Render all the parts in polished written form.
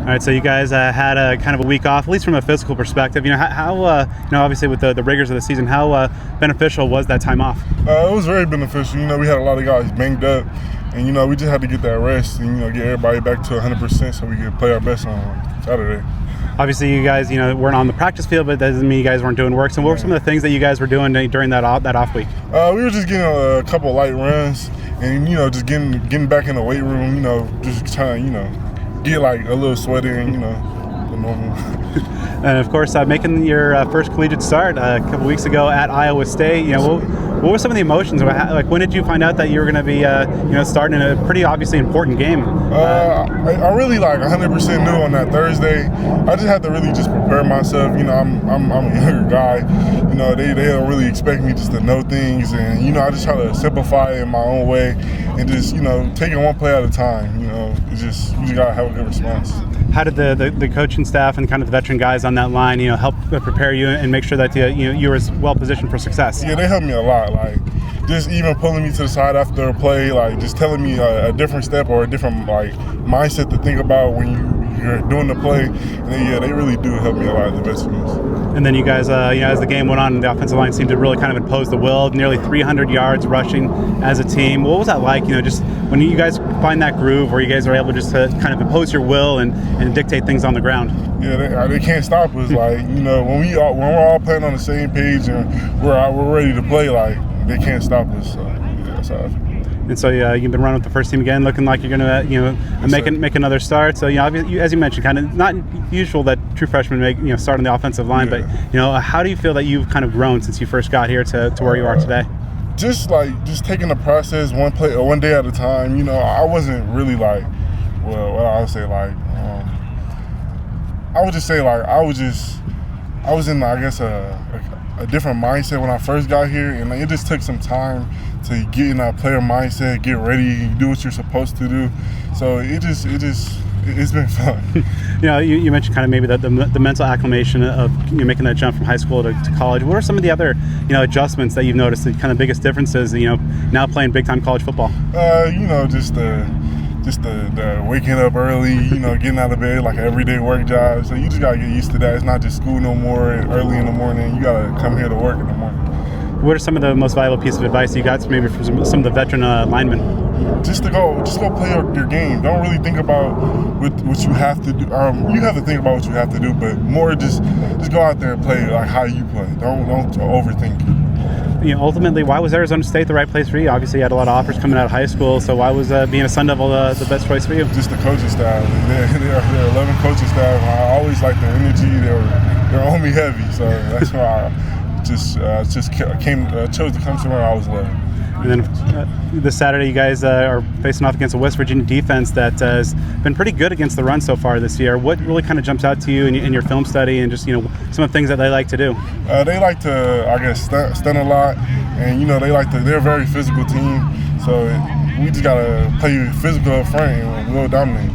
All right, so you guys had a kind of a week off, at least from a physical perspective. How obviously with the rigors of the season, how beneficial was that time off? It was very beneficial. We had a lot of guys banged up, and we just had to get that rest and get everybody back to 100% so we could play our best on Saturday. Obviously, you guys weren't on the practice field, but that doesn't mean you guys weren't doing work. So, what were some of the things that you guys were doing during that off week? We were just getting a couple of light runs, and just getting back in the weight room. Just trying to get like a little sweaty and the normal. And of course, making your first collegiate start a couple weeks ago at Iowa State. What were some of the emotions? Like, when did you find out that you were going to be starting in a pretty obviously important game? I really 100% knew on that Thursday. I just had to really just prepare myself. I'm a younger guy. They don't really expect me just to know things, and I just try to simplify it in my own way and just take it one play at a time. You just gotta have a good response. How did the coaching staff and kind of the veteran guys on that line, help prepare you and make sure that you were as well positioned for success? Yeah, they helped me a lot. Just even pulling me to the side after a play, just telling me a different step or a different mindset to think about when you're doing the play. And they really do help me a lot, the veterans. And then you guys, as the game went on, the offensive line seemed to really kind of impose the will. Nearly 300 yards rushing as a team. What was that like? Just when you guys find that groove where you guys are able just to kind of impose your will and dictate things on the ground. Yeah, they can't stop us. When we're all playing on the same page and we're ready to play, they can't stop us. So yeah, that's how I feel. And so you've been running with the first team again, looking like you're going to make another start. So as you mentioned, kind of not usual that true freshmen start on the offensive line, but how do you feel that you've kind of grown since you first got here to where you are today? Just taking the process one day at a time. I wasn't really what I would say I would just say I was in a different mindset when I first got here, and it just took some time to get in that player mindset, get ready, do what you're supposed to do. So it's been fun. You mentioned kind of maybe the mental acclimation of making that jump from high school to college. What are some of the other adjustments that you've noticed, the kind of biggest differences now playing big time college football? Just the waking up early, getting out of bed like an everyday work job. So you just gotta get used to that. It's not just school no more early in the morning. You gotta come here to work in the morning. What are some of the most valuable pieces of advice you got maybe from some of the veteran linemen? Just go play your game. Don't really think about what you have to do. You have to think about what you have to do, but more just go out there and play how you play. Don't overthink it. Ultimately, why was Arizona State the right place for you? Obviously, you had a lot of offers coming out of high school, so why was being a Sun Devil the best choice for you? Just the coaching staff. They're 11 coaching staff. I always liked their energy. They're on me heavy, so that's why I chose to come somewhere I was loving. And then this Saturday, you guys are facing off against a West Virginia defense that has been pretty good against the run so far this year. What really kind of jumps out to you in your film study and just some of the things that they like to do? They like to, stun a lot, and they're a very physical team. So we just gotta play physical up front and we'll dominate.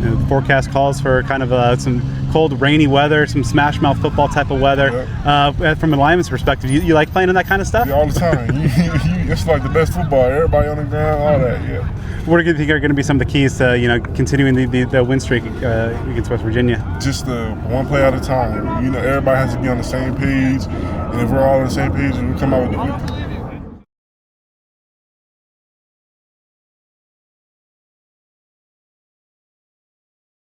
The forecast calls for kind of some cold, rainy weather, some smash mouth football type of weather. Yep. From a lineman's perspective, you like playing in that kind of stuff? Yeah, all the time. It's like the best football. Everybody on the ground, all that. Yeah. What do you think are going to be some of the keys to continuing the win streak against West Virginia? Just one play at a time. Everybody has to be on the same page, and if we're all on the same page, we come out with the victory.